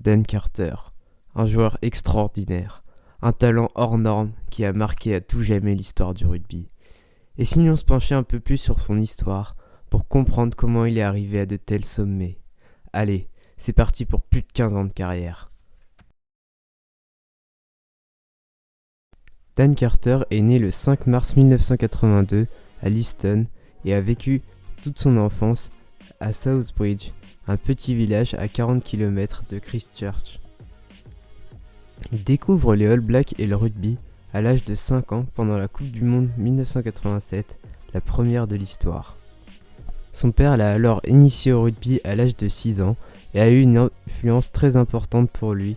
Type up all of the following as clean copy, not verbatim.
Dan Carter, un joueur extraordinaire, un talent hors norme qui a marqué à tout jamais l'histoire du rugby. Et si l'on se penchait un peu plus sur son histoire, pour comprendre comment il est arrivé à de tels sommets. Allez, c'est parti pour plus de 15 ans de carrière. Dan Carter est né le 5 mars 1982 à Leiston et a vécu toute son enfance à Southbridge, un petit village à 40 km de Christchurch. Il découvre les All Blacks et le rugby à l'âge de 5 ans pendant la Coupe du Monde 1987, la première de l'histoire. Son père l'a alors initié au rugby à l'âge de 6 ans et a eu une influence très importante pour lui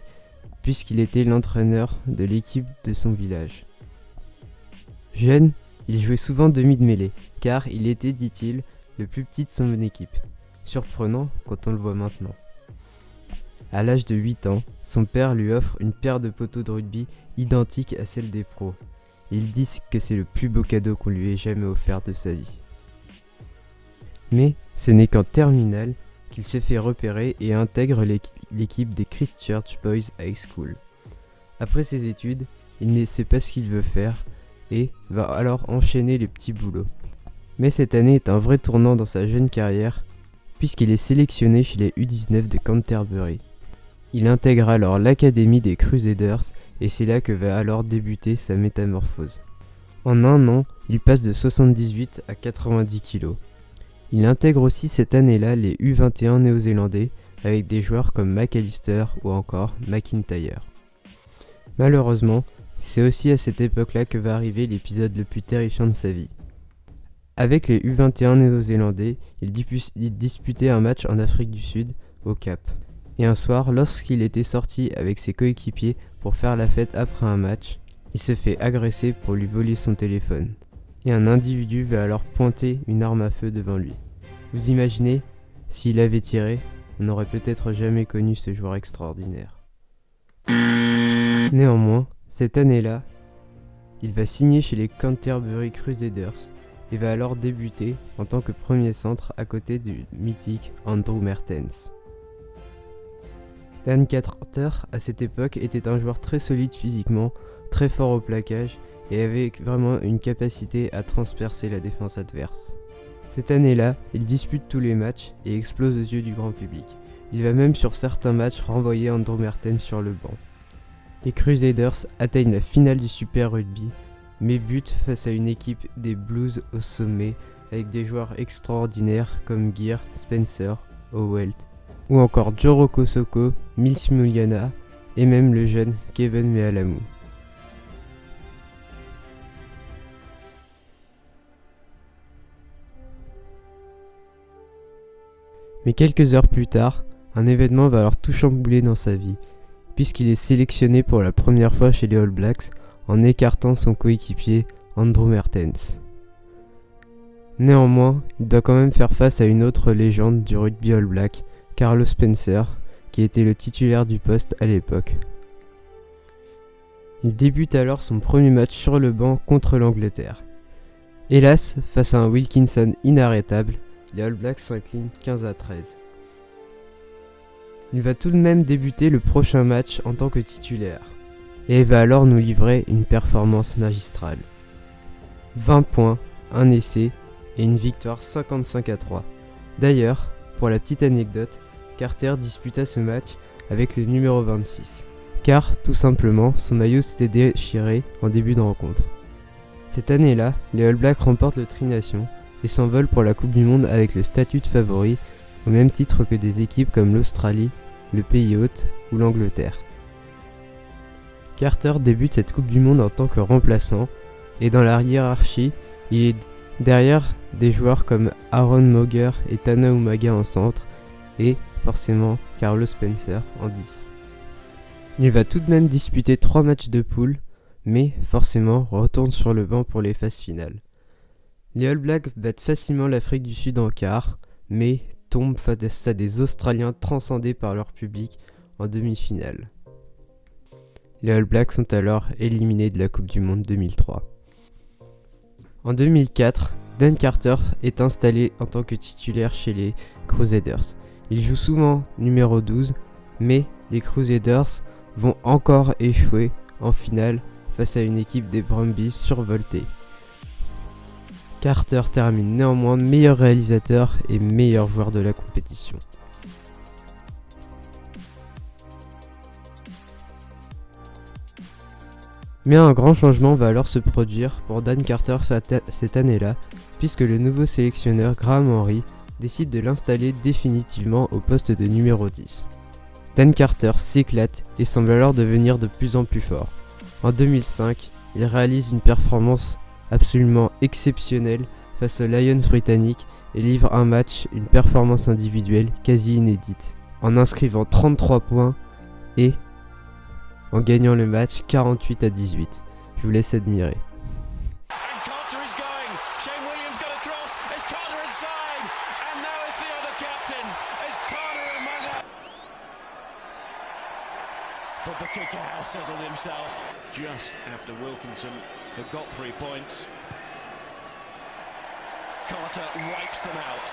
puisqu'il était l'entraîneur de l'équipe de son village. Jeune, il jouait souvent demi de mêlée car il était, dit-il, le plus petit de son équipe. Surprenant quand on le voit maintenant. À l'âge de 8 ans, son père lui offre une paire de poteaux de rugby identiques à celle des pros. Il dit que c'est le plus beau cadeau qu'on lui ait jamais offert de sa vie. Mais ce n'est qu'en terminale qu'il se fait repérer et intègre l'équipe des Christchurch Boys High School. Après ses études, il ne sait pas ce qu'il veut faire et va alors enchaîner les petits boulots. Mais cette année est un vrai tournant dans sa jeune carrière puisqu'il est sélectionné chez les U19 de Canterbury. Il intègre alors l'académie des Crusaders et c'est là que va alors débuter sa métamorphose. En un an, il passe de 78 à 90 kg. Il intègre aussi cette année-là les U21 néo-zélandais avec des joueurs comme McAllister ou encore McIntyre. Malheureusement, c'est aussi à cette époque-là que va arriver l'épisode le plus terrifiant de sa vie. Avec les U21 néo-zélandais, il disputait un match en Afrique du Sud, au Cap. Et un soir, lorsqu'il était sorti avec ses coéquipiers pour faire la fête après un match, il se fait agresser pour lui voler son téléphone. Et un individu va alors pointer une arme à feu devant lui. Vous imaginez, s'il avait tiré, on n'aurait peut-être jamais connu ce joueur extraordinaire. Néanmoins, cette année-là, il va signer chez les Canterbury Crusaders et va alors débuter en tant que premier centre à côté du mythique Andrew Mehrtens. Dan Carter, à cette époque, était un joueur très solide physiquement, très fort au plaquage et avait vraiment une capacité à transpercer la défense adverse. Cette année-là, il dispute tous les matchs et explose aux yeux du grand public. Il va même sur certains matchs renvoyer Andrew Mehrtens sur le banc. Les Crusaders atteignent la finale du Super Rugby, mais butent face à une équipe des Blues au sommet avec des joueurs extraordinaires comme Gear, Spencer, Howell ou encore Joro Kosoko, Mills Muliana et même le jeune Kevin Mealamu. Mais quelques heures plus tard, un événement va alors tout chambouler dans sa vie, puisqu'il est sélectionné pour la première fois chez les All Blacks en écartant son coéquipier Andrew Mehrtens. Néanmoins, il doit quand même faire face à une autre légende du rugby All Black, Carlos Spencer, qui était le titulaire du poste à l'époque. Il débute alors son premier match sur le banc contre l'Angleterre. Hélas, face à un Wilkinson inarrêtable, les All Blacks s'inclinent 15-13. Il va tout de même débuter le prochain match en tant que titulaire, et va alors nous livrer une performance magistrale. 20 points, un essai et une victoire 55-3. D'ailleurs, pour la petite anecdote, Carter disputa ce match avec le numéro 26, car tout simplement son maillot s'était déchiré en début de rencontre. Cette année-là, les All Blacks remportent le Tri-Nations et s'envolent pour la Coupe du Monde avec le statut de favori, au même titre que des équipes comme l'Australie, le pays hôte ou l'Angleterre. Carter débute cette Coupe du Monde en tant que remplaçant, et dans la hiérarchie, il est derrière des joueurs comme Aaron Mauger et Tana Umaga en centre, et forcément Carlos Spencer en 10. Il va tout de même disputer 3 matchs de poule, mais forcément retourne sur le banc pour les phases finales. Les All Blacks battent facilement l'Afrique du Sud en quart, mais tombent face à des Australiens transcendés par leur public en demi-finale. Les All Blacks sont alors éliminés de la Coupe du Monde 2003. En 2004, Dan Carter est installé en tant que titulaire chez les Crusaders. Il joue souvent numéro 12, mais les Crusaders vont encore échouer en finale face à une équipe des Brumbies survoltée. Carter termine néanmoins meilleur réalisateur et meilleur joueur de la compétition. Mais un grand changement va alors se produire pour Dan Carter cette année-là, puisque le nouveau sélectionneur Graham Henry décide de l'installer définitivement au poste de numéro 10. Dan Carter s'éclate et semble alors devenir de plus en plus fort. En 2005, il réalise une performance absolument exceptionnelle face aux Lions britanniques et livre un match, une performance individuelle quasi inédite, en inscrivant 33 points et en gagnant le match 48-18. Je vous laisse admirer. But the kicker has settled himself just after Wilkinson had got 3 points. Carter wipes them out.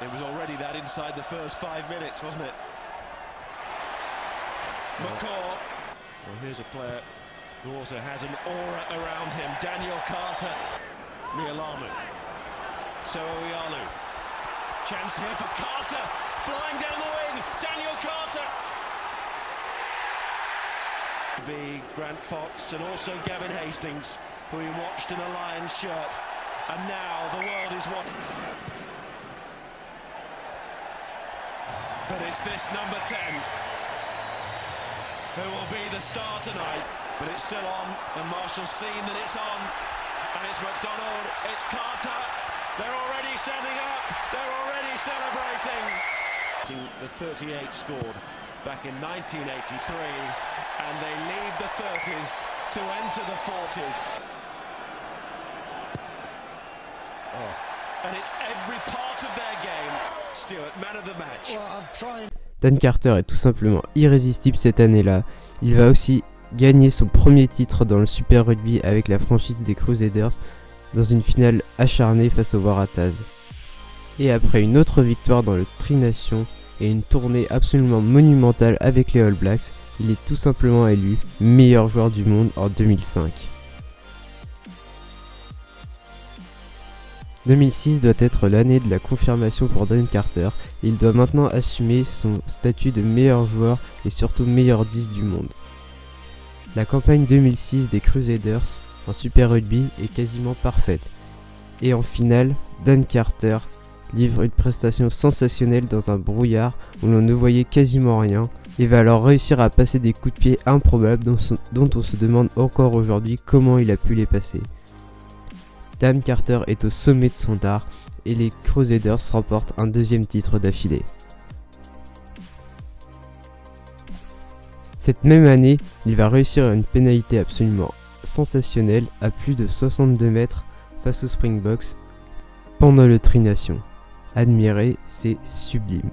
It was already that inside the first 5 minutes, wasn't it? McCaw. Well, here's a player who also has an aura around him. Daniel Carter. Nialamu. So'oialu. Chance here for Carter. Flying down the wing. Daniel Carter. Be Grant Fox and also Gavin Hastings, who we watched in a Lions shirt, and now the world is one. But it's this number 10 who will be the star tonight. But it's still on, and Marshall's seen that it's on, and it's McDonald, it's Carter. They're already standing up, they're already celebrating. The 38 scored back in 1983, and they leave the 30s to enter the 40s. And it's every part of their game. Stuart, man of the match. Well, I'm trying. Dan Carter est tout simplement irrésistible cette année-là. Il va aussi gagner son premier titre dans le Super Rugby avec la franchise des Crusaders dans une finale acharnée face aux Waratahs. Et après une autre victoire dans le Tri-Nation et une tournée absolument monumentale avec les All Blacks, il est tout simplement élu meilleur joueur du monde en 2005. 2006 doit être l'année de la confirmation pour Dan Carter et il doit maintenant assumer son statut de meilleur joueur et surtout meilleur 10 du monde. La campagne 2006 des Crusaders en Super Rugby est quasiment parfaite. Et en finale, Dan Carter livre une prestation sensationnelle dans un brouillard où l'on ne voyait quasiment rien et va alors réussir à passer des coups de pied improbables dont on se demande encore aujourd'hui comment il a pu les passer. Dan Carter est au sommet de son art et les Crusaders remportent un deuxième titre d'affilée. Cette même année, il va réussir une pénalité absolument sensationnelle à plus de 62 mètres face aux Springboks pendant le Tri-Nation. Admirer, c'est sublime.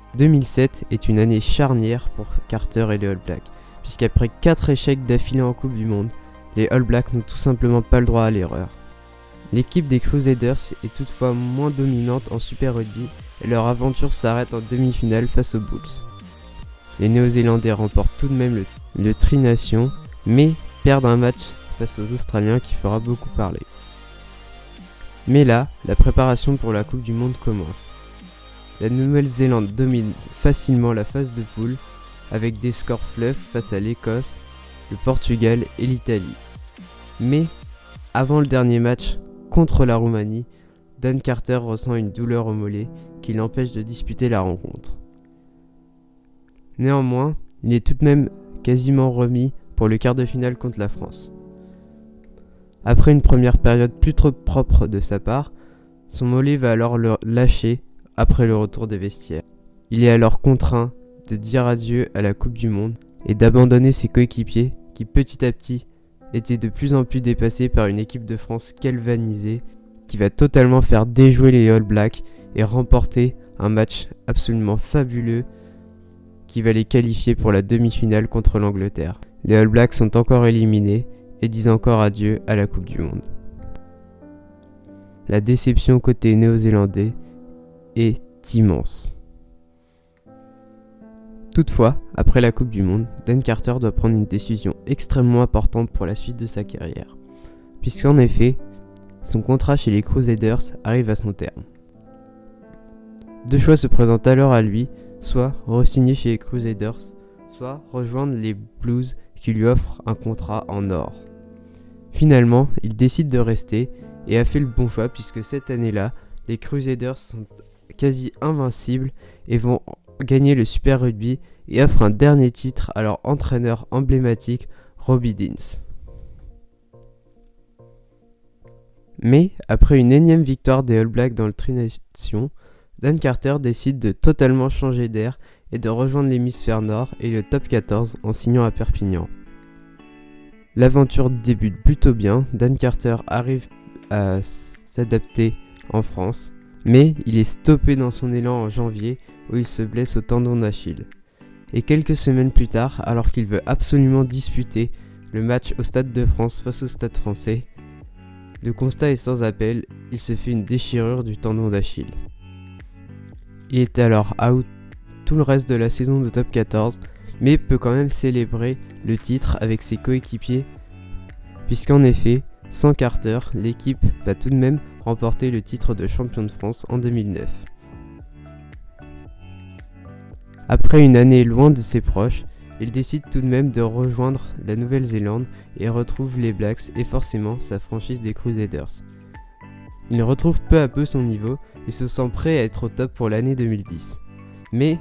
« 2007 est une année charnière pour Carter et les All Blacks, puisqu'après 4 échecs d'affilée en Coupe du Monde, les All Blacks n'ont tout simplement pas le droit à l'erreur. L'équipe des Crusaders est toutefois moins dominante en Super Rugby et leur aventure s'arrête en demi-finale face aux Bulls. Les Néo-Zélandais remportent tout de même le Tri-Nation, mais perdent un match face aux Australiens qui fera beaucoup parler. Mais là, la préparation pour la Coupe du Monde commence. La Nouvelle-Zélande domine facilement la phase de poule avec des scores fluff face à l'Écosse, le Portugal et l'Italie. Mais avant le dernier match contre la Roumanie, Dan Carter ressent une douleur au mollet qui l'empêche de disputer la rencontre. Néanmoins, il est tout de même quasiment remis pour le quart de finale contre la France. Après une première période plus trop propre de sa part, son mollet va alors le lâcher après le retour des vestiaires. Il est alors contraint de dire adieu à la Coupe du Monde et d'abandonner ses coéquipiers qui petit à petit étaient de plus en plus dépassés par une équipe de France galvanisée qui va totalement faire déjouer les All Blacks et remporter un match absolument fabuleux qui va les qualifier pour la demi-finale contre l'Angleterre. Les All Blacks sont encore éliminés et disent encore adieu à la Coupe du Monde. la déception côté néo-zélandais est immense. Toutefois, après la Coupe du Monde, Dan Carter doit prendre une décision extrêmement importante pour la suite de sa carrière, puisqu'en effet, son contrat chez les Crusaders arrive à son terme. Deux choix se présentent alors à lui, soit re-signer chez les Crusaders, soit rejoindre les Blues qui lui offrent un contrat en or. Finalement, il décide de rester et a fait le bon choix puisque cette année-là, les Crusaders sont quasi invincibles et vont gagner le Super Rugby et offrent un dernier titre à leur entraîneur emblématique, Robbie Deans. Mais, après une énième victoire des All Blacks dans le Tri-Nation, Dan Carter décide de totalement changer d'air et de rejoindre l'hémisphère nord et le top 14 en signant à Perpignan. L'aventure débute plutôt bien, Dan Carter arrive à s'adapter en France, mais il est stoppé dans son élan en janvier où il se blesse au tendon d'Achille. Et quelques semaines plus tard, alors qu'il veut absolument disputer le match au Stade de France face au Stade français, le constat est sans appel, il se fait une déchirure du tendon d'Achille. Il est alors out tout le reste de la saison de top 14, mais peut quand même célébrer le titre avec ses coéquipiers, puisqu'en effet, sans Carter, l'équipe va tout de même remporter le titre de champion de France en 2009. Après une année loin de ses proches, il décide tout de même de rejoindre la Nouvelle-Zélande et retrouve les Blacks et forcément sa franchise des Crusaders. Il retrouve peu à peu son niveau et se sent prêt à être au top pour l'année 2010. Mais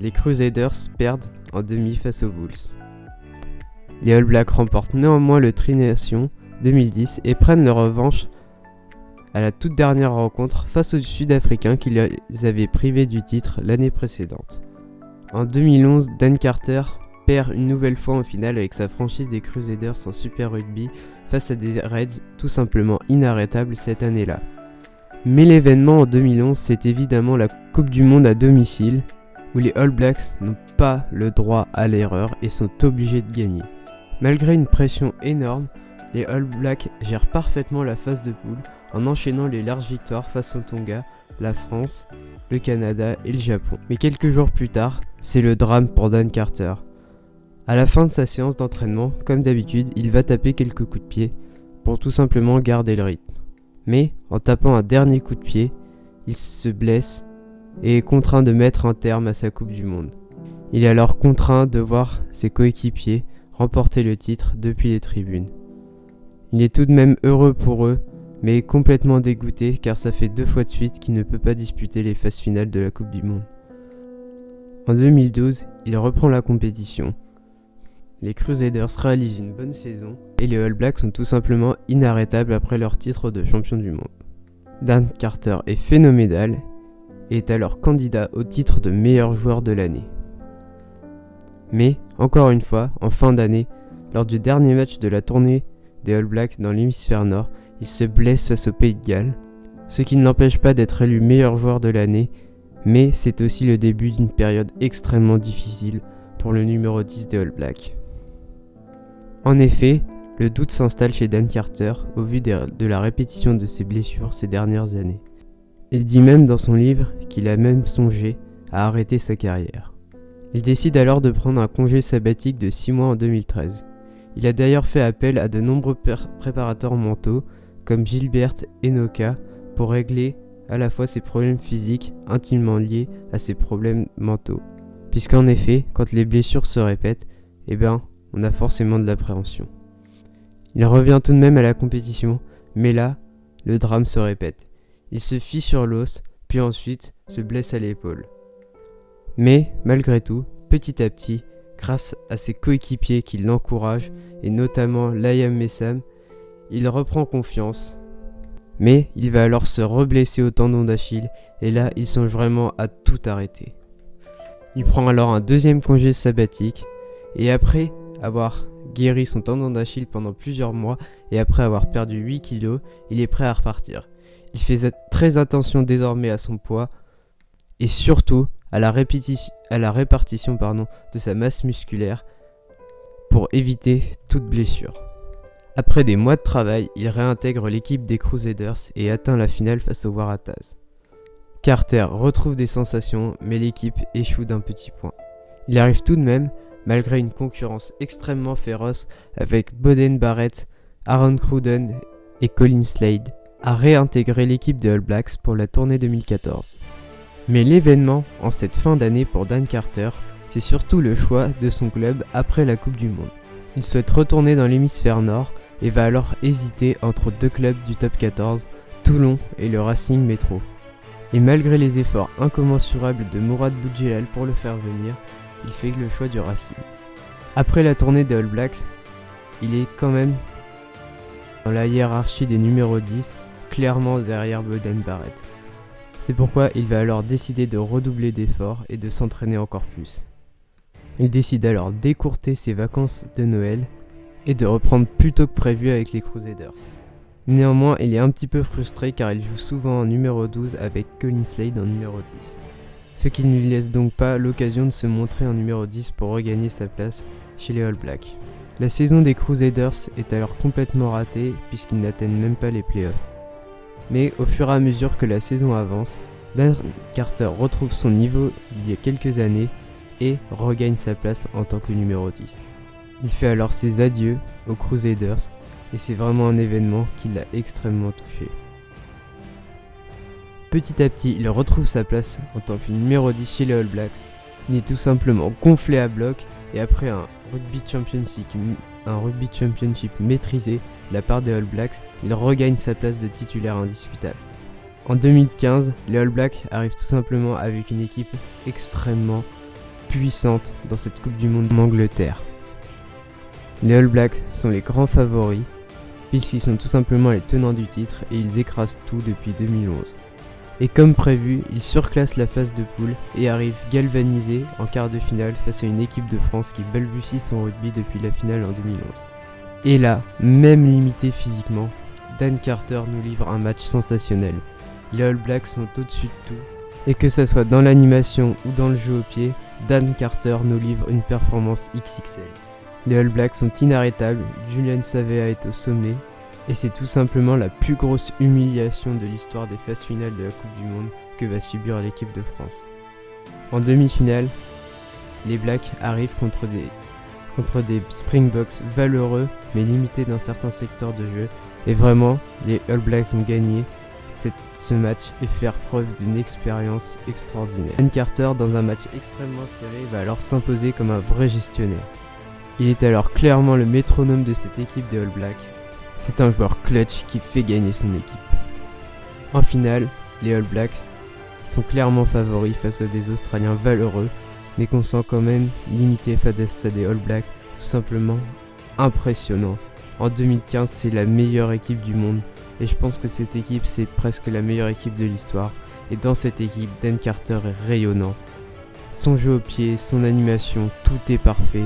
les Crusaders perdent en demi face aux Bulls. Les All Blacks remportent néanmoins le Tri-Nation 2010 et prennent leur revanche à la toute dernière rencontre face aux Sud-Africains qui les avaient privés du titre l'année précédente. En 2011, Dan Carter perd une nouvelle fois en finale avec sa franchise des Crusaders en Super Rugby face à des Reds tout simplement inarrêtables cette année-là. Mais l'événement en 2011, c'est évidemment la Coupe du Monde à domicile où les All Blacks n'ont pas le droit à l'erreur et sont obligés de gagner. Malgré une pression énorme, les All Blacks gèrent parfaitement la phase de poule en enchaînant les larges victoires face au Tonga, la France, le Canada et le Japon. Mais quelques jours plus tard, c'est le drame pour Dan Carter. À la fin de sa séance d'entraînement, comme d'habitude, il va taper quelques coups de pied pour tout simplement garder le rythme. Mais en tapant un dernier coup de pied, il se blesse et est contraint de mettre un terme à sa Coupe du Monde. Il est alors contraint de voir ses coéquipiers remporter le titre depuis les tribunes. Il est tout de même heureux pour eux, mais est complètement dégoûté car ça fait 2 fois de suite qu'il ne peut pas disputer les phases finales de la Coupe du Monde. En 2012, il reprend la compétition. Les Crusaders réalisent une bonne saison et les All Blacks sont tout simplement inarrêtables après leur titre de champion du monde. Dan Carter est phénoménal et est alors candidat au titre de meilleur joueur de l'année. Mais, encore une fois, en fin d'année, lors du dernier match de la tournée des All Blacks dans l'hémisphère nord, il se blesse face au Pays de Galles, ce qui ne l'empêche pas d'être élu meilleur joueur de l'année, mais c'est aussi le début d'une période extrêmement difficile pour le numéro 10 des All Blacks. En effet, le doute s'installe chez Dan Carter au vu de la répétition de ses blessures ces dernières années. Il dit même dans son livre qu'il a même songé à arrêter sa carrière. Il décide alors de prendre un congé sabbatique de 6 mois en 2013. Il a d'ailleurs fait appel à de nombreux préparateurs mentaux comme Gilbert Enoka pour régler à la fois ses problèmes physiques intimement liés à ses problèmes mentaux. Puisqu'en effet, quand les blessures se répètent, on a forcément de l'appréhension. Il revient tout de même à la compétition, mais là, le drame se répète. Il se fie sur l'os, puis ensuite se blesse à l'épaule. Mais, malgré tout, petit à petit, grâce à ses coéquipiers qui l'encouragent, et notamment Liam Messam, il reprend confiance. Mais il va alors se reblesser au tendon d'Achille, et là, il songe vraiment à tout arrêter. Il prend alors un deuxième congé sabbatique, et après avoir guéri son tendon d'Achille pendant plusieurs mois, et après avoir perdu 8 kilos, il est prêt à repartir. Il fait très attention désormais à son poids, et surtout à la répartition de sa masse musculaire pour éviter toute blessure. Après des mois de travail, il réintègre l'équipe des Crusaders et atteint la finale face aux Waratahs. Carter retrouve des sensations, mais l'équipe échoue d'un petit point. Il arrive tout de même, malgré une concurrence extrêmement féroce avec Boden Barrett, Aaron Cruden et Colin Slade, à réintégrer l'équipe des All Blacks pour la tournée 2014. Mais l'événement en cette fin d'année pour Dan Carter, c'est surtout le choix de son club après la Coupe du Monde. Il souhaite retourner dans l'hémisphère nord et va alors hésiter entre deux clubs du top 14, Toulon et le Racing Métro. Et malgré les efforts incommensurables de Mourad Boudjelal pour le faire venir, il fait le choix du Racing. Après la tournée des All Blacks, il est quand même dans la hiérarchie des numéros 10, clairement derrière Boden Barrett. C'est pourquoi il va alors décider de redoubler d'efforts et de s'entraîner encore plus. Il décide alors d'écourter ses vacances de Noël et de reprendre plus tôt que prévu avec les Crusaders. Néanmoins, il est un petit peu frustré car il joue souvent en numéro 12 avec Colin Slade en numéro 10. Ce qui ne lui laisse donc pas l'occasion de se montrer en numéro 10 pour regagner sa place chez les All Blacks. La saison des Crusaders est alors complètement ratée puisqu'ils n'atteignent même pas les playoffs. Mais au fur et à mesure que la saison avance, Dan Carter retrouve son niveau d'il y a quelques années et regagne sa place en tant que numéro 10. Il fait alors ses adieux aux Crusaders et c'est vraiment un événement qui l'a extrêmement touché. Petit à petit, il retrouve sa place en tant que numéro 10 chez les All Blacks. Il est tout simplement gonflé à bloc et après un rugby championship maîtrisé de la part des All Blacks, il regagne sa place de titulaire indiscutable. En 2015, les All Blacks arrivent tout simplement avec une équipe extrêmement puissante dans cette Coupe du Monde en Angleterre. Les All Blacks sont les grands favoris puisqu'ils sont tout simplement les tenants du titre et ils écrasent tout depuis 2011. Et comme prévu, ils surclassent la phase de poule et arrivent galvanisés en quart de finale face à une équipe de France qui balbutie son rugby depuis la finale en 2011. Et là, même limité physiquement, Dan Carter nous livre un match sensationnel. Les All Blacks sont au-dessus de tout, et que ce soit dans l'animation ou dans le jeu au pied, Dan Carter nous livre une performance XXL. Les All Blacks sont inarrêtables, Julian Savea est au sommet, et c'est tout simplement la plus grosse humiliation de l'histoire des phases finales de la Coupe du Monde que va subir l'équipe de France. En demi-finale, les Blacks arrivent contre des Springboks valeureux mais limités dans certains secteurs de jeu, et vraiment, les All Blacks ont gagné ce match et faire preuve d'une expérience extraordinaire. Dan Carter, dans un match extrêmement serré, va alors s'imposer comme un vrai gestionnaire. Il est alors clairement le métronome de cette équipe des All Blacks. C'est un joueur clutch qui fait gagner son équipe. En finale, les All Blacks sont clairement favoris face à des Australiens valeureux, mais qu'on sent quand même limité face à des All Blacks tout simplement impressionnants. En 2015, c'est la meilleure équipe du monde, et je pense que cette équipe, c'est presque la meilleure équipe de l'histoire. Et dans cette équipe, Dan Carter est rayonnant. Son jeu au pied, son animation, tout est parfait.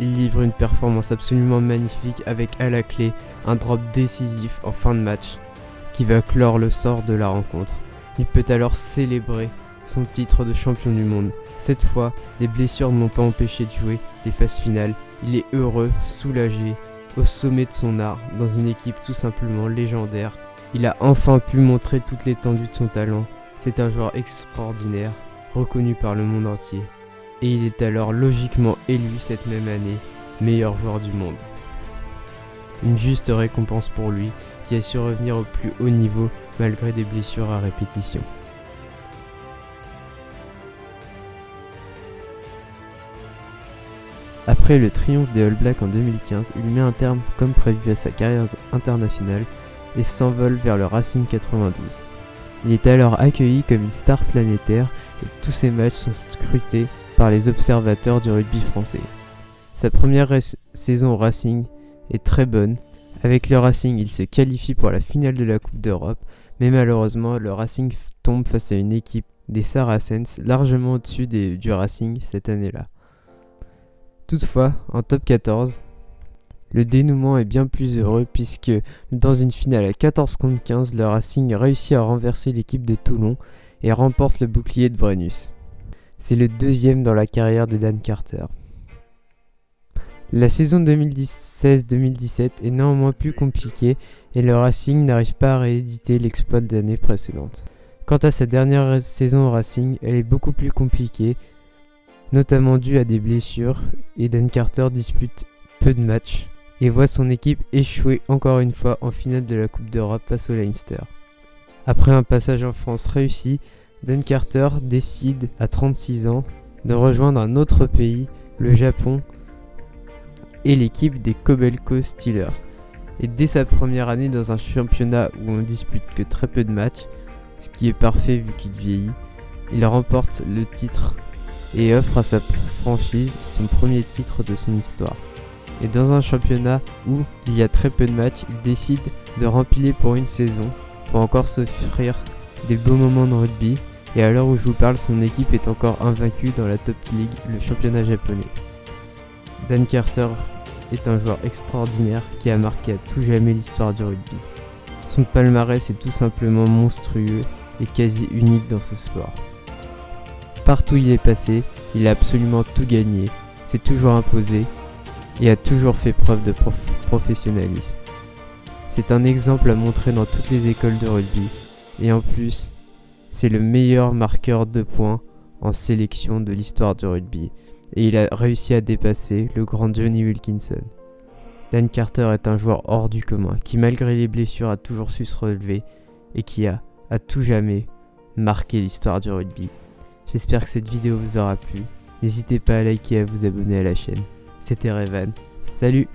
Il livre une performance absolument magnifique avec à la clé un drop décisif en fin de match qui va clore le sort de la rencontre. Il peut alors célébrer son titre de champion du monde. Cette fois, les blessures ne l'ont pas empêché de jouer les phases finales. Il est heureux, soulagé, au sommet de son art, dans une équipe tout simplement légendaire. Il a enfin pu montrer toute l'étendue de son talent. C'est un joueur extraordinaire, reconnu par le monde entier. Et il est alors logiquement élu cette même année meilleur joueur du monde. Une juste récompense pour lui qui a su revenir au plus haut niveau malgré des blessures à répétition. Après le triomphe des All Blacks en 2015, il met un terme comme prévu à sa carrière internationale et s'envole vers le Racing 92. Il est alors accueilli comme une star planétaire et tous ses matchs sont scrutés par les observateurs du rugby français. Sa première saison au Racing est très bonne. Avec le Racing, il se qualifie pour la finale de la Coupe d'Europe, mais malheureusement, le Racing tombe face à une équipe des Saracens largement au-dessus du Racing cette année-là. Toutefois, en top 14, le dénouement est bien plus heureux puisque dans une finale à 14 contre 15, le Racing réussit à renverser l'équipe de Toulon et remporte le bouclier de Brennus. C'est le deuxième dans la carrière de Dan Carter. La saison 2016-2017 est néanmoins plus compliquée et le Racing n'arrive pas à rééditer l'exploit de l'année précédente. Quant à sa dernière saison au Racing, elle est beaucoup plus compliquée, notamment due à des blessures, et Dan Carter dispute peu de matchs et voit son équipe échouer encore une fois en finale de la Coupe d'Europe face au Leinster. Après un passage en France réussi, Dan Carter décide à 36 ans de rejoindre un autre pays, le Japon, et l'équipe des Kobelco Steelers. Et dès sa première année dans un championnat où on dispute que très peu de matchs, ce qui est parfait vu qu'il vieillit, il remporte le titre et offre à sa franchise son premier titre de son histoire. Et dans un championnat où il y a très peu de matchs, il décide de rempiler pour une saison pour encore s'offrir des beaux moments de rugby. Et à l'heure où je vous parle, son équipe est encore invaincue dans la Top League, le championnat japonais. Dan Carter est un joueur extraordinaire qui a marqué à tout jamais l'histoire du rugby. Son palmarès est tout simplement monstrueux et quasi unique dans ce sport. Partout où il est passé, il a absolument tout gagné, s'est toujours imposé et a toujours fait preuve de professionnalisme. C'est un exemple à montrer dans toutes les écoles de rugby et en plus, c'est le meilleur marqueur de points en sélection de l'histoire du rugby et il a réussi à dépasser le grand Johnny Wilkinson. Dan Carter est un joueur hors du commun qui malgré les blessures a toujours su se relever et qui a, à tout jamais, marqué l'histoire du rugby. J'espère que cette vidéo vous aura plu. N'hésitez pas à liker et à vous abonner à la chaîne. C'était Revan. Salut!